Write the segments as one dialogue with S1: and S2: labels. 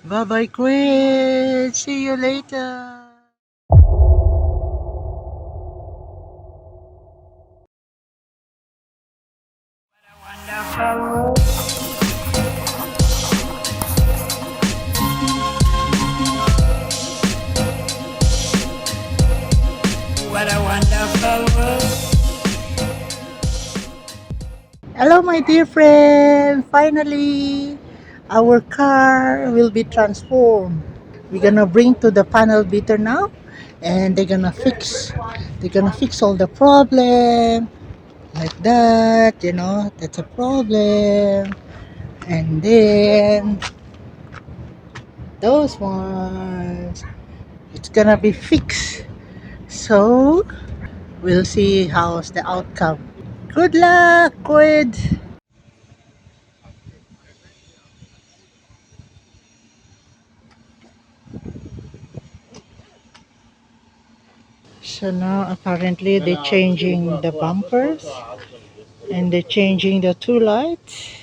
S1: Bye bye, Kwid. See you later. What a wonderful world. Hello, my dear friend. Finally, our car will be transformed. We're gonna bring to the panel beater now, and they're gonna fix all the problem like that. That's a problem. And then those ones, it's gonna be fixed. So we'll see how's the outcome. Good luck, Quid. So now apparently they're changing the bumpers and they're changing the two lights.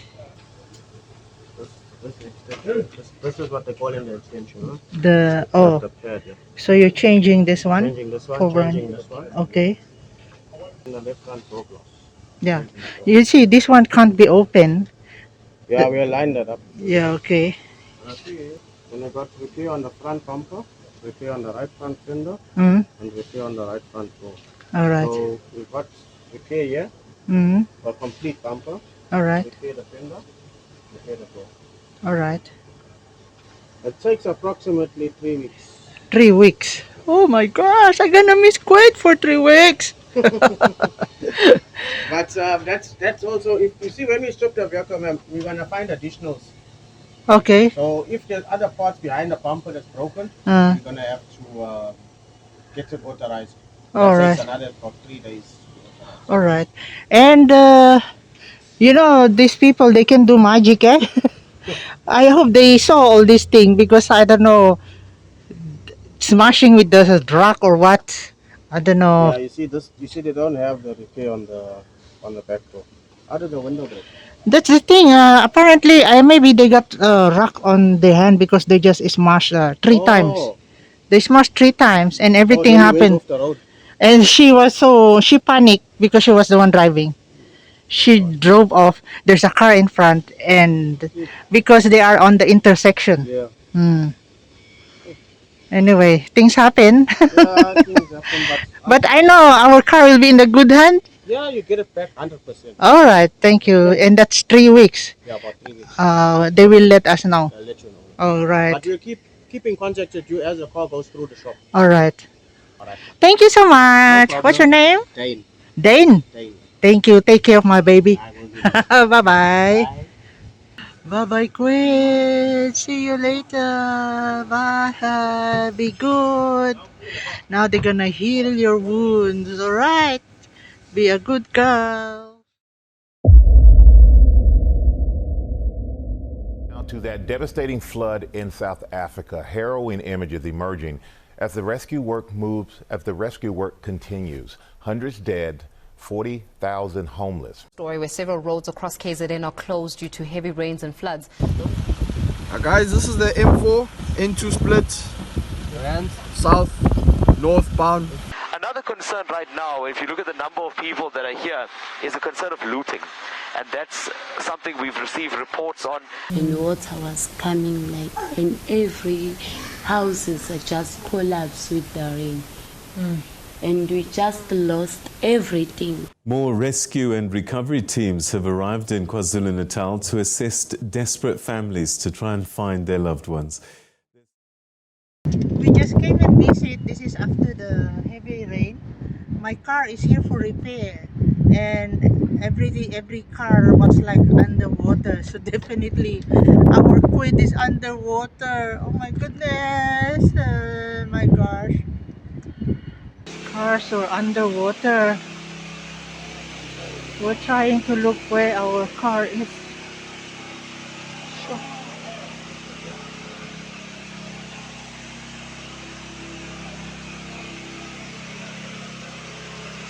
S2: This is what they call in the extension, huh?
S1: The
S2: The pad, yeah.
S1: so you're changing this one
S2: Changing this one,
S1: for
S2: changing this one.
S1: Okay,
S2: And the left hand door close.
S1: yeah. You see, this one can't be open.
S2: Yeah, we'll line that up.
S1: Yeah, okay.
S2: Then I got repair on the front bumper, repair on the right front fender,
S1: Mm,
S2: and repair on the right front door.
S1: all right.
S2: So we've got repair here
S1: Mm,
S2: for complete bumper,
S1: all right.
S2: repair the fender, repair the door.
S1: All right.
S2: It takes approximately 3 weeks.
S1: 3 weeks. Oh my gosh, I'm gonna miss Kuwait for 3 weeks.
S2: But that's also, if you see, when we strip the vehicle, ma'am, we're gonna find additionals.
S1: Okay.
S2: So if there's other parts behind the bumper that's broken,
S1: Uh,
S2: we're gonna have to get it authorized.
S1: all
S2: That
S1: right.
S2: takes another about 3 days.
S1: All right. And these people, they can do magic, eh? I hope they saw all this thing because I don't know, smashing with the rock or what. I don't know.
S2: Yeah, you see this. You see, they don't have the repair on the back door. How did the window break?
S1: That's the thing. Apparently, maybe they got rock on their hand because they just smashed 3 times.
S2: Oh,
S1: They smashed 3 times and
S2: oh,
S1: everything
S2: then you went
S1: happened.
S2: off the road.
S1: And she panicked because she was the one driving. She drove off. There's a car in front, and because they are on the intersection.
S2: Yeah,
S1: Hmm. Anyway, things happen.
S2: yeah, things happen, but
S1: But I know our car will be in the good hand.
S2: yeah, you get it back 100%.
S1: All right, thank you. And that's 3 weeks.
S2: Yeah, about 3 weeks.
S1: They will let us know.
S2: I'll let you know.
S1: All right.
S2: But we'll keep in contact with you as the car goes through the shop.
S1: All right.
S2: All right.
S1: Thank you so
S2: No
S1: much. What's your
S2: problem.
S1: name?
S2: Dane.
S1: Dane.
S2: Dane.
S1: Thank you. Take care of my baby.
S2: I will do that.
S1: Bye bye.
S2: Bye.
S1: Bye bye, Quid. See you later. Bye. Be good. Now they're gonna heal your wounds. All right. Be a good girl.
S3: Now to that devastating flood in South Africa. Harrowing images emerging as the rescue work continues. Hundreds dead, 40,000 homeless.
S4: Story where several roads across KZN are closed due to heavy rains and floods.
S5: Guys, this is the M4 into split south northbound.
S6: Another concern right now, if you look at the number of people that are here, is the concern of looting. And that's something we've received reports on.
S7: And water was coming like, and every houses are just collapsed with the rain. And we just lost everything.
S8: More rescue and recovery teams have arrived in KwaZulu-Natal to assist desperate families to try and find their loved ones.
S1: We just came and visit. This is after the heavy rain. My car is here for repair, and every car was like underwater. So definitely, our Kwid is underwater. Oh my goodness! My gosh, cars are underwater. We're trying to look where our car is. So,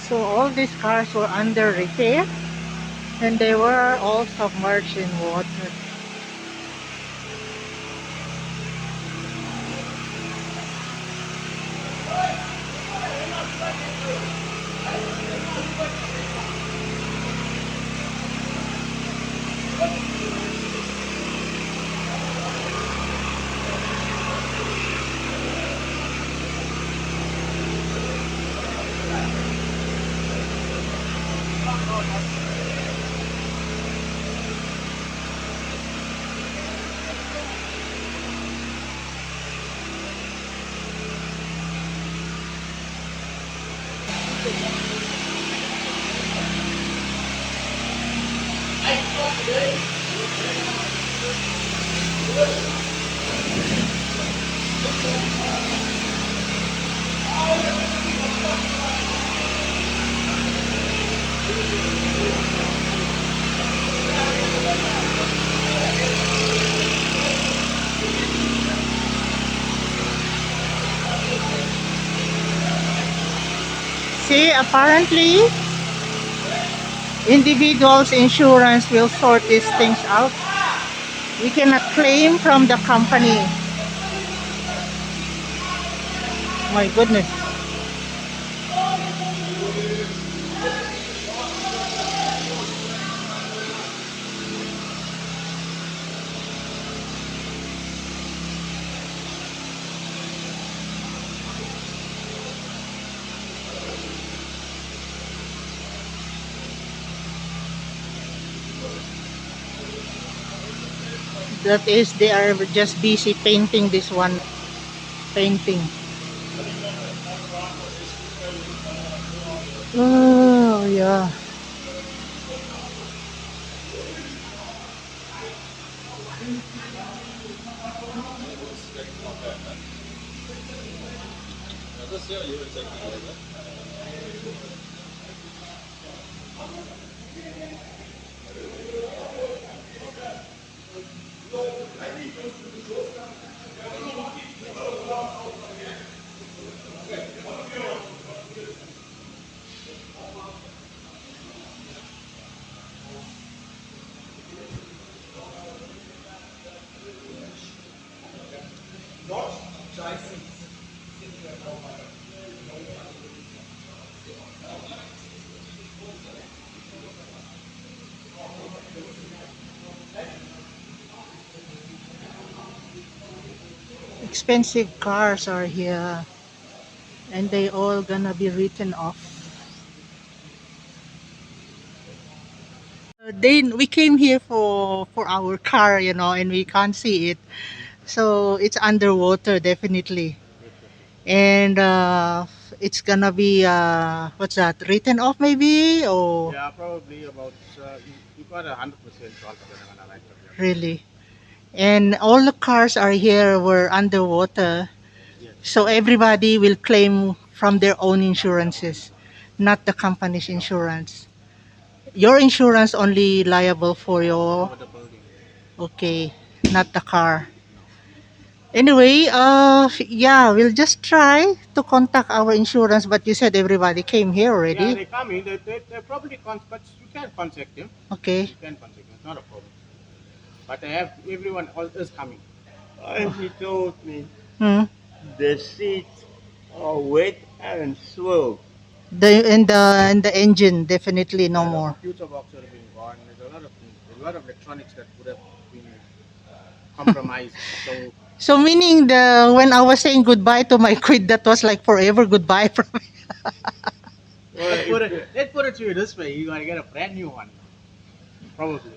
S1: so all these cars were under repair, and they were all submerged in water. See, apparently, individuals' insurance will sort these things out. We cannot claim from the company. My goodness. That is, they are just busy painting this one. Painting. Oh, yeah. Expensive cars are here, and they all gonna be written off. We came here for our car, and we can't see it, so it's underwater definitely, and it's gonna be what's that? Written off maybe, or
S2: Yeah, probably about, you got 100% chance of getting an item.
S1: really? And all the cars are here were underwater,
S2: Yes.
S1: so everybody will claim from their own insurances, not the company's insurance. Your insurance only liable for your,
S2: For the building.
S1: okay, not the car. Anyway, yeah, we'll just try to contact our insurance, but you said everybody came here
S2: Yeah,
S1: already.
S2: they come in, they probably but you can contact them.
S1: Okay.
S2: You can contact them, it's not a problem. But they have, everyone is coming.
S9: And he told me
S1: Hmm.
S9: the seats are wet and swell.
S1: The engine definitely no
S2: The
S1: more.
S2: computer box would have been gone. There's a lot of things, there's a lot of electronics that would have been compromised. So
S1: So meaning when I was saying goodbye to my Kwid, that was like forever goodbye from me.
S9: Well,
S2: let's put it to you this way, you're gonna get a brand new one. Probably.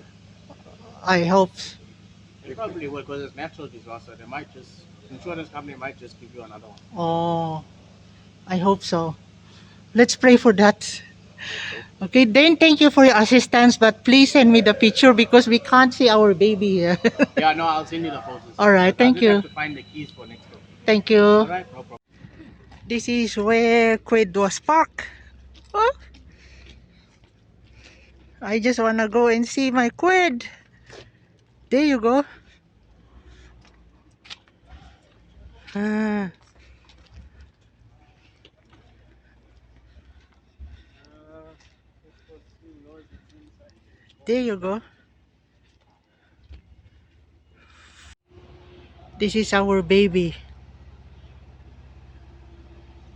S1: I hope.
S2: They probably will, because it's natural disaster. They might just, insurance company might just give you another one.
S1: Oh, I hope so. Let's pray for that. Okay, then thank you for your assistance, but please send me the picture because we can't see our baby here.
S2: Yeah, no, I'll send you the photos.
S1: All right,
S2: But I'll
S1: thank
S2: just
S1: you.
S2: have to find the keys for next door.
S1: Thank you.
S2: All right, no problem.
S1: This is where Kwid was parked. Oh, I just wanna go and see my Kwid. There you go. Ah, there you go. This is our baby.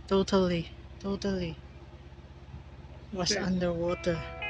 S1: Totally was underwater.